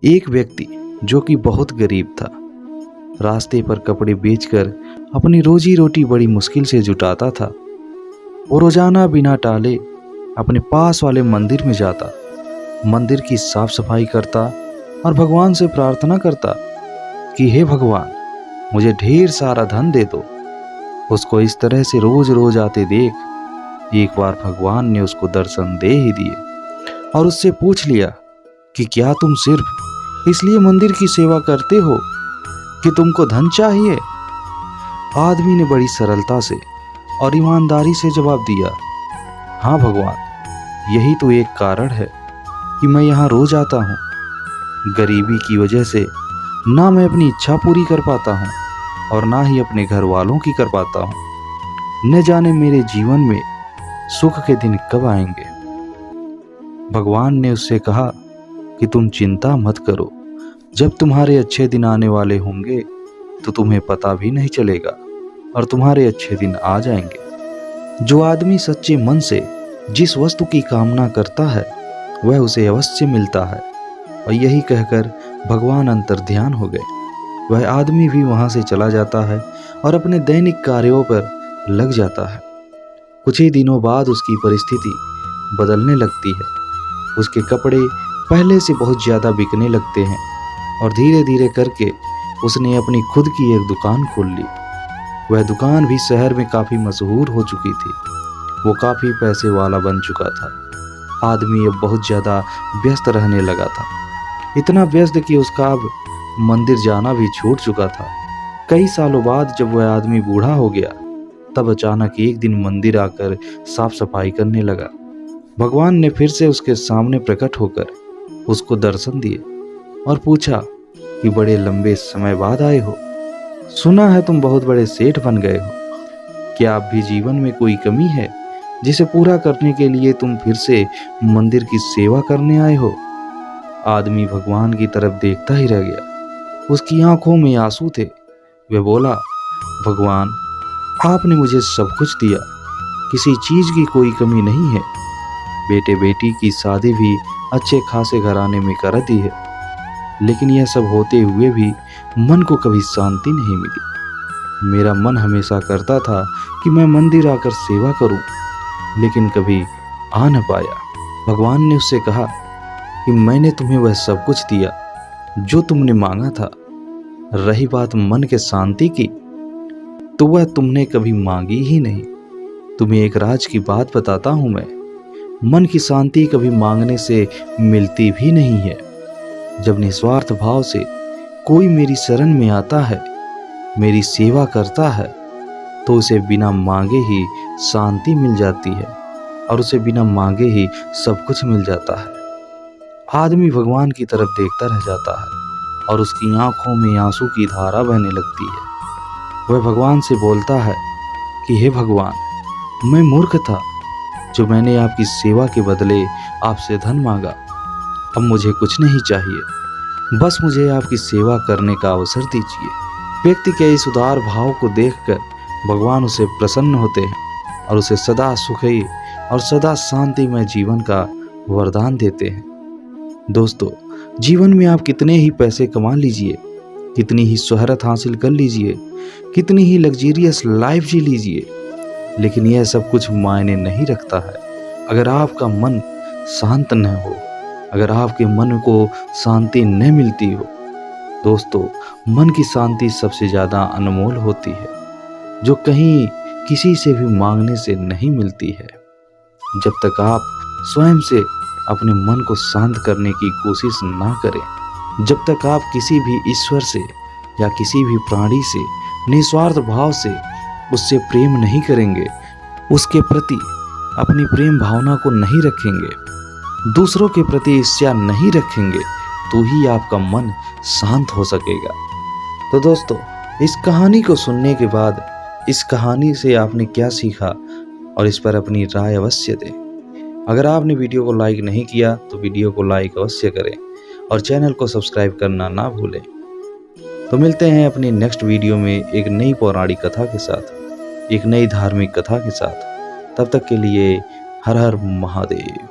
एक व्यक्ति जो कि बहुत गरीब था, रास्ते पर कपड़े बेचकर अपनी रोजी रोटी बड़ी मुश्किल से जुटाता था। वो रोजाना बिना टाले अपने पास वाले मंदिर में जाता, मंदिर की साफ सफाई करता और भगवान से प्रार्थना करता कि हे भगवान, मुझे ढेर सारा धन दे दो। उसको इस तरह से रोज रोज आते देख एक बार भगवान ने उसको दर्शन दे ही दिए और उससे पूछ लिया कि क्या तुम सिर्फ इसलिए मंदिर की सेवा करते हो कि तुमको धन चाहिए? आदमी ने बड़ी सरलता से और ईमानदारी से जवाब दिया, हाँ भगवान, यही तो एक कारण है कि मैं यहाँ रोज आता हूँ। गरीबी की वजह से ना मैं अपनी इच्छा पूरी कर पाता हूँ और ना ही अपने घर वालों की कर पाता हूँ। न जाने मेरे जीवन में सुख के दिन कब आएंगे। भगवान ने उससे कहा कि तुम चिंता मत करो, जब तुम्हारे अच्छे दिन आने वाले होंगे तो तुम्हें पता भी नहीं चलेगा और तुम्हारे अच्छे दिन आ जाएंगे। जो आदमी सच्चे मन से जिस वस्तु की कामना करता है वह उसे अवश्य मिलता है। और यही कहकर भगवान अंतर्ध्यान हो गए। वह आदमी भी वहां से चला जाता है और अपने दैनिक कार्यों पर लग जाता है। कुछ ही दिनों बाद उसकी परिस्थिति बदलने लगती है। उसके कपड़े पहले से बहुत ज़्यादा बिकने लगते हैं और धीरे धीरे करके उसने अपनी खुद की एक दुकान खोल ली। वह दुकान भी शहर में काफ़ी मशहूर हो चुकी थी। वो काफ़ी पैसे वाला बन चुका था। आदमी अब बहुत ज़्यादा व्यस्त रहने लगा था, इतना व्यस्त कि उसका अब मंदिर जाना भी छूट चुका था। कई सालों बाद जब वह आदमी बूढ़ा हो गया तब अचानक एक दिन मंदिर आकर साफ सफाई करने लगा। भगवान ने फिर से उसके सामने प्रकट होकर उसको दर्शन दिए और पूछा कि बड़े लंबे समय बाद आए हो, सुना है तुम बहुत बड़े सेठ बन गए हो। क्या अब भी जीवन में कोई कमी है जिसे पूरा करने के लिए तुम फिर से मंदिर की सेवा करने आए हो? आदमी भगवान की तरफ देखता ही रह गया। उसकी आंखों में आंसू थे। वह बोला, भगवान, आपने मुझे सब कुछ दिया, किसी चीज की कोई कमी नहीं है। बेटे बेटी की शादी भी अच्छे खासे घराने में कर दी है, लेकिन यह सब होते हुए भी मन को कभी शांति नहीं मिली। मेरा मन हमेशा करता था कि मैं मंदिर आकर सेवा करूं, लेकिन कभी आ न पाया। भगवान ने उससे कहा कि मैंने तुम्हें वह सब कुछ दिया जो तुमने मांगा था। रही बात मन के शांति की, तो वह तुमने कभी मांगी ही नहीं। तुम्हें एक राज की बात बताता हूं मैं, मन की शांति कभी मांगने से मिलती भी नहीं है। जब निस्वार्थ भाव से कोई मेरी शरण में आता है, मेरी सेवा करता है, तो उसे बिना मांगे ही शांति मिल जाती है और उसे बिना मांगे ही सब कुछ मिल जाता है। आदमी भगवान की तरफ देखता रह जाता है और उसकी आंखों में आंसू की धारा बहने लगती है। वह भगवान से बोलता है कि हे भगवान, मैं मूर्ख था जो मैंने आपकी सेवा के बदले आपसे धन मांगा। अब मुझे कुछ नहीं चाहिए, बस मुझे आपकी सेवा करने का अवसर दीजिए। व्यक्ति के इस उदार भाव को देखकर भगवान उसे प्रसन्न होते हैं और उसे सदा सुखी और सदा शांतिमय जीवन का वरदान देते हैं। दोस्तों, जीवन में आप कितने ही पैसे कमा लीजिए, कितनी ही शोहरत हासिल कर लीजिए, कितनी ही लग्जरियस लाइफ जी लीजिए, लेकिन यह सब कुछ मायने नहीं रखता है अगर आपका मन शांत न हो, अगर आपके मन को शांति न मिलती हो। दोस्तों, मन की शांति सबसे ज़्यादा अनमोल होती है, जो कहीं किसी से भी मांगने से नहीं मिलती है। जब तक आप स्वयं से अपने मन को शांत करने की कोशिश ना करें, जब तक आप किसी भी ईश्वर से या किसी भी प्राणी से निस्वार्थ भाव से उससे प्रेम नहीं करेंगे, उसके प्रति अपनी प्रेम भावना को नहीं रखेंगे, दूसरों के प्रति ईर्ष्या नहीं रखेंगे, तो ही आपका मन शांत हो सकेगा। तो दोस्तों, इस कहानी को सुनने के बाद इस कहानी से आपने क्या सीखा और इस पर अपनी राय अवश्य दें। अगर आपने वीडियो को लाइक नहीं किया तो वीडियो को लाइक अवश्य करें और चैनल को सब्सक्राइब करना ना भूलें। तो मिलते हैं अपनी नेक्स्ट वीडियो में एक नई पौराणिक कथा के साथ, एक नई धार्मिक कथा के साथ। तब तक के लिए हर हर महादेव।